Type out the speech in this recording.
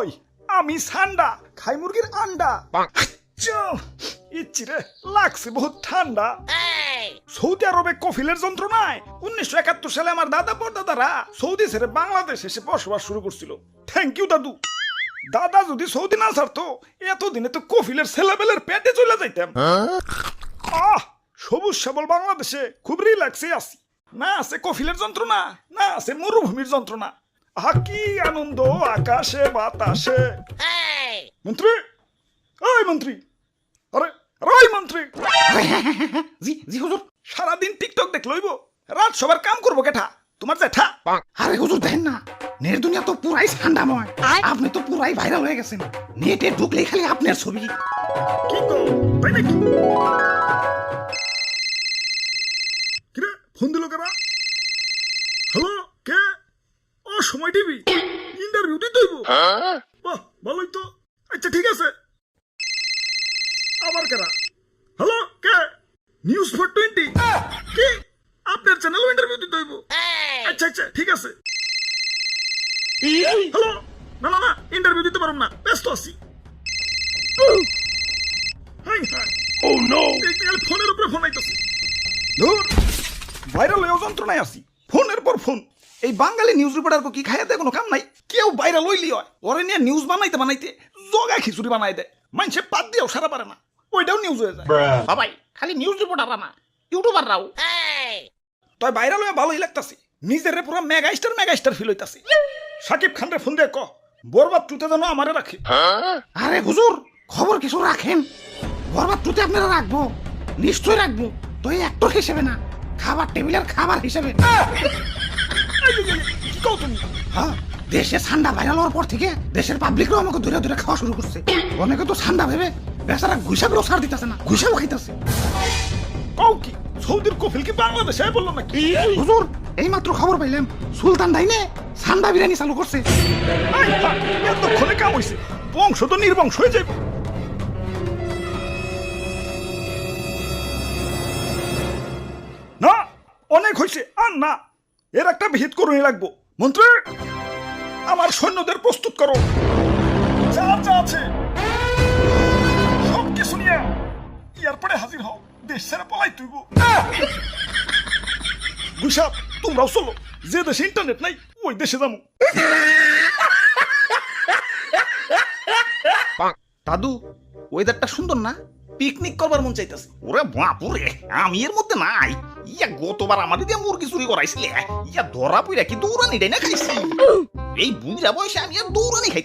ওই আমি সান্ডা খাই মুরগির আন্ডা ইচ্ছি রে লাগছে বহুত ঠান্ডা সৌদি আরবে কফিলের যন্ত্রণায় 1971 সালে আমার দাদা পরদাদারা সৌদি ছেড়ে বাংলাদেশ এসে বসবাস শুরু করছিল। থ্যাংক ইউ দাদু। দাদা যদি সৌদি না ছাড়তো এতদিনে তো কফিলের ছেলেবেলের পেটে চলে যাইতাম। সবুজ শ্যামল বাংলাদেশে খুব রিল্যাক্সে আছি। না আছে কফিলের যন্ত্রণা, না আছে মরুভূমির যন্ত্রণা। কি আনন্দ আকাশে বাতাসে। মন্ত্রী, ওই মন্ত্রী, আরে ওই মন্ত্রী। জি জি হুজুর। সারাদিন টিকটক দেখ লইব, রাত সবার কাম করবো কেঠা? তোমার জ্যাঠা। আরে হুজুর দেখেন না, নেট দুনিয়া তো পুরাই ঠান্ডাময়। আপনি তো পুরাই ভাইরাল হয়ে গেছেন। নেটে ঢুকলেই খালি আপনার ছবি। কি গো, তাই নাকি? কিরে ফোন দিল কারা? হ্যালো, কে? ও সময় টিভি, ইন্টারভিউ দিতে হইব। বাহ ভালোই তো। আচ্ছা ঠিক আছে। আবার কারা? হ্যালো, কে? নিউজ 420 কি? আপনার চ্যানেল ইন্টারভিউ দিতে হইব। আচ্ছা আচ্ছা ঠিক আছে। হ্যালো, না না না, ইন্টারভিউ দিতে পারব না, ব্যস্ত আছি। হাই হাই, ও নো, এই ফোনের উপরে ফোন আইতাছে। ধুর, ভাইরাল হয়ে যন্ত্রণায় আছি, ফোনের পর ফোন। এই বাঙালি নিউজ রিপোর্টার কি খাইতে কোনো কাম নাই? কেউ ভাইরাল হইলি হয়, ওরে নিয়ে নিউজ বানাইতে বানাইতে জগা খিচুড়ি বানাই দেয়। মানুষে পাত দিয়েও সারা পারে না, ওইটাও নিউজ হয়ে যায়। বাবাই খালি নিউজ রিপোর্টাররা না, ইউটিউবাররাও। তাই ভাইরাল হয়ে ভালোই লাগতাছে, নিজের পুরো মেগা স্টার ফিল হইতাছে। সাকিব খান রে ফোন দিয়ে ক বরবাদ টুতে যেন আমারে রাখে। আরে হুজুর, খবর কিছু রাখেন। বরবাদ টুতে আপনারা রাখবো, নিশ্চয় রাখবো। তো এই অ্যাক্টর হিসেবে না, খাবার টেবিলের খাবার হিসেবে। কি কও তুমি? হ্যাঁ, দেশে ঠান্ডা ভাইরাল হওয়ার পর থেকে দেশের পাবলিকরাও আমাকে ধরে ধরে খাওয়া শুরু করছে। অনেকে তো ঠান্ডা ভেবে বেচারা ঘুষাগুলো ছাড় দিতেছে না, ঘুষাও খাইতেছে। কও কি সৌদির কফিল কি বাংলাদেশে বললো নাকি? হুজুর এইমাত্র খবর পাইলাম সুলতান ডাইনে ঠান্ডা বিরিয়ানি চালু করছে। এতক্ষণে কাম হইছে, বংশ তো নির্বংশ হয়ে যাবে। না অনেক হয়েছে, আর না, এর একটা ভিত করুনি লাগবো। মন্ত্রী, আমার সৈন্যদের প্রস্তুত করো, যা যা আছে সব কিছু নিয়ে এয়ারপোর্টে হাজির হও, দেশ ছেড়ে পলাই তুইব। গুসাব, তোমরাও চলো, যে দেশে ইন্টারনেট নাই ওই দেশে যাবো। দাদু, ওয়েদারটা সুন্দর না? পিকনিক করবার মন চাইতেছে। ওরে বাপুরে, আমি এর মধ্যে নাই। ইয়া গতবার আমার দিয়ে মুরগি চুরি করাইছিলে, ইয়া ধরা পইরা কি দৌড়ানি ডাই না খাইছি। এই বুড়া বয়সে আমি আর দৌড়ানি খাইতে